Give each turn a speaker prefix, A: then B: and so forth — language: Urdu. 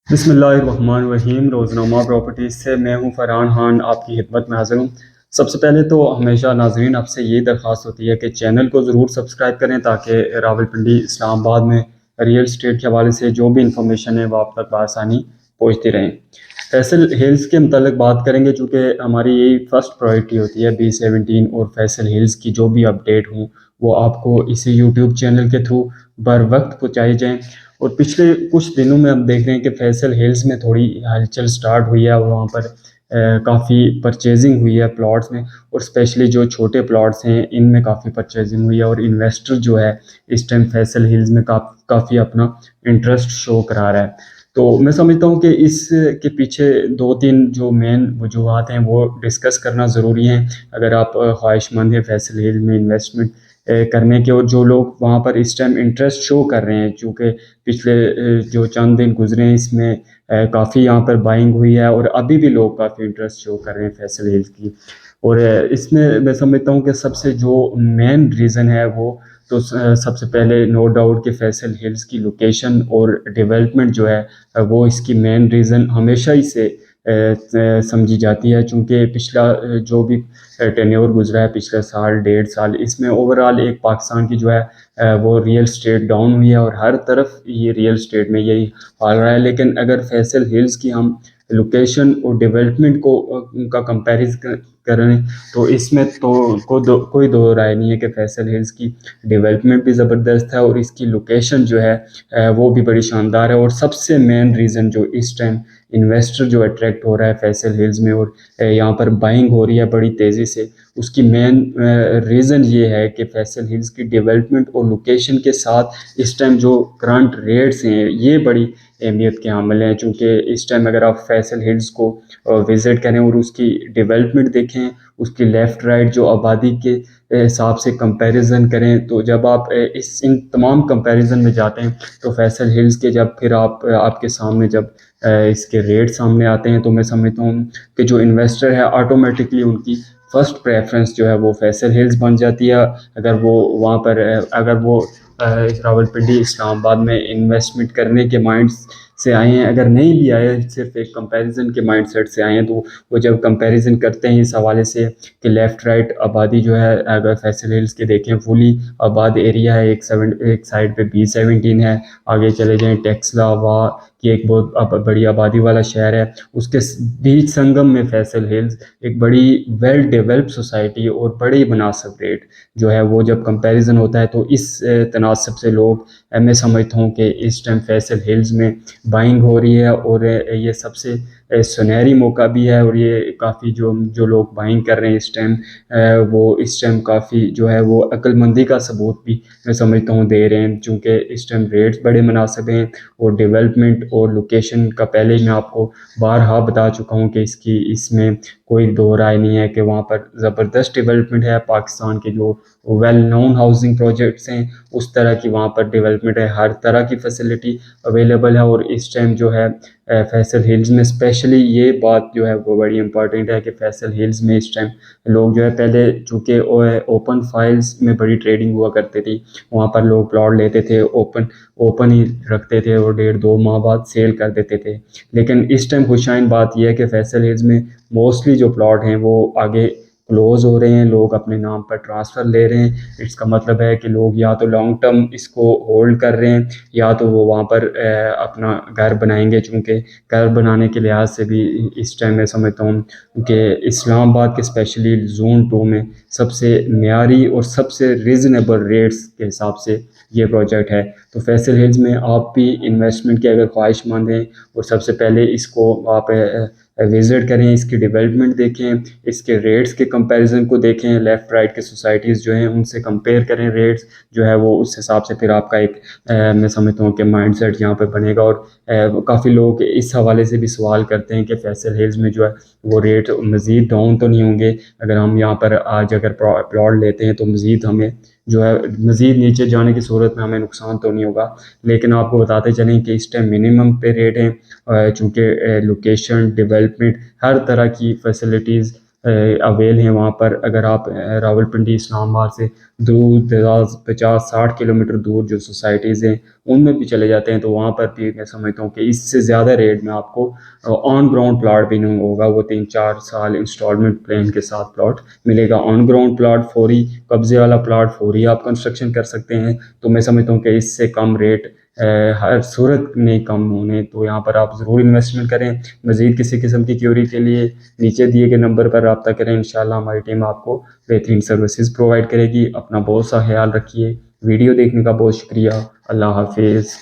A: بسم اللہ الرحمن الرحیم۔ روزنامہ پراپرٹیز سے میں ہوں فرحان خان، آپ کی خدمت میں حاضر ہوں۔ سب سے پہلے تو ہمیشہ ناظرین آپ سے یہ درخواست ہوتی ہے کہ چینل کو ضرور سبسکرائب کریں تاکہ راولپنڈی اسلام آباد میں ریئل اسٹیٹ کے حوالے سے جو بھی انفارمیشن ہے وہ آپ تک بآسانی پہنچتی رہیں۔ فیصل ہلز کے متعلق بات کریں گے چونکہ ہماری یہی فرسٹ پرائرٹی ہوتی ہے B17 اور فیصل ہلز کی جو بھی اپڈیٹ ہوں وہ آپ کو اسی یوٹیوب چینل کے تھرو بر وقت پہنچائی جائیں۔ اور پچھلے کچھ دنوں میں ہم دیکھ رہے ہیں کہ فیصل ہلز میں تھوڑی ہلچل سٹارٹ ہوئی ہے اور وہاں پر کافی پرچیزنگ ہوئی ہے پلاٹس میں، اور اسپیشلی جو چھوٹے پلاٹس ہیں ان میں کافی پرچیزنگ ہوئی ہے، اور انویسٹر جو ہے اس ٹائم فیصل ہلز میں کافی اپنا انٹرسٹ شو کرا رہا ہے۔ تو میں سمجھتا ہوں کہ اس کے پیچھے دو تین جو مین وجوہات ہیں وہ ڈسکس کرنا ضروری ہیں اگر آپ خواہش مند ہیں فیصل ہلز میں انویسٹمنٹ کرنے کے، اور جو لوگ وہاں پر اس ٹائم انٹرسٹ شو کر رہے ہیں چونکہ پچھلے جو چند دن گزرے ہیں اس میں کافی یہاں پر بائنگ ہوئی ہے، اور ابھی بھی لوگ کافی انٹرسٹ شو کر رہے ہیں فیصل ہلز کی۔ اور اس میں سمجھتا ہوں کہ سب سے جو مین ریزن ہے وہ تو سب سے پہلے نو ڈاؤٹ کہ فیصل ہلز کی لوکیشن اور ڈیولپمنٹ جو ہے وہ اس کی مین ریزن ہمیشہ ہی سے سمجھی جاتی ہے، چونکہ پچھلا جو بھی ٹینیور گزرا ہے پچھلا سال 1.5 سال، اس میں اوورال ایک پاکستان کی جو ہے وہ ریئل اسٹیٹ ڈاؤن ہوئی ہے، اور ہر طرف یہ ریئل اسٹیٹ میں یہی حال رہا ہے۔ لیکن اگر فیصل ہلز کی ہم لوکیشن اور ڈیولپمنٹ کا کمپیریزن کریں تو اس میں تو کوئی دو رائے نہیں ہے کہ فیصل ہلز کی ڈیولپمنٹ بھی زبردست ہے اور اس کی لوکیشن جو ہے وہ بھی بڑی شاندار ہے۔ اور سب سے مین ریزن جو اس ٹائم انویسٹر جو اٹریکٹ ہو رہا ہے فیصل ہلز میں اور یہاں پر بائنگ ہو رہی ہے بڑی تیزی سے، اس کی مین ریزن یہ ہے کہ فیصل ہلز کی ڈیولپمنٹ اور لوکیشن کے ساتھ اس ٹائم جو کرنٹ ریٹس ہیں یہ بڑی اہمیت کے حامل ہیں، چونکہ اس ٹائم اگر آپ فیصل ہلز کو وزٹ کریں اور اس کی ڈیولپمنٹ دیکھیں، اس کی لیفٹ رائٹ جو آبادی کے حساب سے کمپیریزن کریں، تو جب آپ ان تمام کمپیریزن میں جاتے ہیں تو فیصل ہلز کے جب پھر آپ کے سامنے جب اس کے ریٹ سامنے آتے ہیں تو میں سمجھتا ہوں کہ جو انویسٹر ہے آٹومیٹکلی ان کی فرسٹ پریفرنس جو ہے وہ فیصل ہلز بن جاتی ہے، اگر وہ وہاں پر اگر وہ راولپنڈی اسلام آباد میں انویسٹمنٹ کرنے کے مائنڈ سے آئے ہیں، اگر نہیں بھی آئے صرف ایک کمپیریزن کے مائنڈ سیٹ سے آئے ہیں، تو وہ جب کمپیریزن کرتے ہیں اس حوالے سے کہ لیفٹ رائٹ آبادی جو ہے اگر فیصل ہلز کے دیکھیں فلی آباد ایریا ہے، ایک سائڈ پہ B17 ہے، آگے چلے جائیں ٹیکسلا وا کی ایک بہت بڑی آبادی والا شہر ہے، اس کے بیچ سنگم میں فیصل ہلز ایک بڑی ویل ڈیولپ سوسائٹی اور بڑی مناسب ریٹ جو ہے وہ جب کمپیریزن ہوتا ہے تو اس تناسب سے لوگ میں سمجھتا ہوں کہ اس ٹائم فیصل ہلز میں بائنگ ہو رہی ہے، اور یہ سب سے سنہری موقع بھی ہے، اور یہ کافی جو لوگ بائنگ کر رہے ہیں اس ٹائم وہ اس ٹائم کافی جو ہے وہ عقل مندی کا ثبوت بھی میں سمجھتا ہوں دے رہے ہیں، چونکہ اس ٹائم ریٹس بڑے مناسب ہیں، اور ڈیولپمنٹ اور لوکیشن کا پہلے میں آپ کو بارہا بتا چکا ہوں کہ اس میں کوئی دو رائے نہیں ہے کہ وہاں پر زبردست ڈیولپمنٹ ہے۔ پاکستان کے جو ویل نون ہاؤسنگ پروجیکٹس ہیں اس طرح کی وہاں پر ڈیولپمنٹ ہے، ہر طرح کی فیسلٹی اویلیبل ہے، اور اس ٹائم جو ہے فیصل ہلز میں اسپیشلی یہ بات جو ہے وہ بڑی امپورٹنٹ ہے کہ فیصل ہلز میں اس ٹائم لوگ جو ہے پہلے چونکہ اوپن فائلز میں بڑی ٹریڈنگ ہوا کرتی تھی، وہاں پر لوگ پلاٹ لیتے تھے اوپن ہی رکھتے تھے اور 1.5-2 ماہ بعد سیل کر دیتے تھے، لیکن اس ٹائم خوشائن بات یہ ہے کہ فیصل ہلز میں موسٹلی جو پلاٹ ہیں وہ آگے کلوز ہو رہے ہیں، لوگ اپنے نام پر ٹرانسفر لے رہے ہیں۔ اس کا مطلب ہے کہ لوگ یا تو لانگ ٹرم اس کو ہولڈ کر رہے ہیں یا تو وہ وہاں پر اپنا گھر بنائیں گے، چونکہ گھر بنانے کے لحاظ سے بھی اس ٹائم میں سمجھتا ہوں کہ اسلام آباد کے اسپیشلی زون 2 میں سب سے معیاری اور سب سے ریزنیبل ریٹس کے حساب سے یہ پروجیکٹ ہے۔ تو فیصل ہلز میں آپ بھی انویسٹمنٹ کے اگر خواہش مند ہیں اور سب سے پہلے اس کو آپ وزٹ کریں، اس کی ڈیولپمنٹ دیکھیں، اس کے ریٹس کے کمپیریزن کو دیکھیں، لیفٹ رائٹ کے سوسائٹیز جو ہیں ان سے کمپیئر کریں ریٹس جو ہے وہ، اس حساب سے پھر آپ کا ایک میں سمجھتا ہوں کہ مائنڈ سیٹ یہاں پہ بنے گا۔ اور کافی لوگ اس حوالے سے بھی سوال کرتے ہیں کہ فیصل ہلز میں جو ہے وہ ریٹ مزید ڈاؤن تو نہیں ہوں گے، اگر ہم یہاں پر آج اگر پلاٹ لیتے ہیں تو مزید ہمیں جو ہے مزید نیچے جانے کی صورت میں ہمیں نقصان تو نہیں ہوگا۔ لیکن آپ کو بتاتے چلیں کہ اس ٹائم منیمم پہ ریٹ ہیں، چونکہ لوکیشن ڈیولپمنٹ ہر طرح کی فیسلٹیز اویل ہیں وہاں پر. اگر آپ راولپنڈی اسلام آباد سے دور دراز 50-60 کلومیٹر دور جو سوسائٹیز ہیں ان میں بھی چلے جاتے ہیں تو وہاں پر بھی میں سمجھتا ہوں کہ اس سے زیادہ ریٹ میں آپ کو آن گراؤنڈ پلاٹ بھی نہیں ہوگا. وہ 3-4 سال انسٹالمنٹ پلان کے ساتھ پلاٹ ملے گا. آن گراؤنڈ پلاٹ فوری قبضے والا پلاٹ فوری آپ کنسٹرکشن کر سکتے ہیں. تو میں سمجھتا ہوں کہ اس سے کم ریٹ ہر صورت میں کم ہونے. تو یہاں پر آپ ضرور انویسٹمنٹ کریں. مزید کسی قسم کی کیوری کے لیے نیچے دیے گئے نمبر پر رابطہ کریں. انشاءاللہ ہماری ٹیم آپ کو بہترین سروسز پرووائڈ کرے گی. اپنا بہت سا خیال رکھیے. ویڈیو دیکھنے کا بہت شکریہ. اللہ حافظ.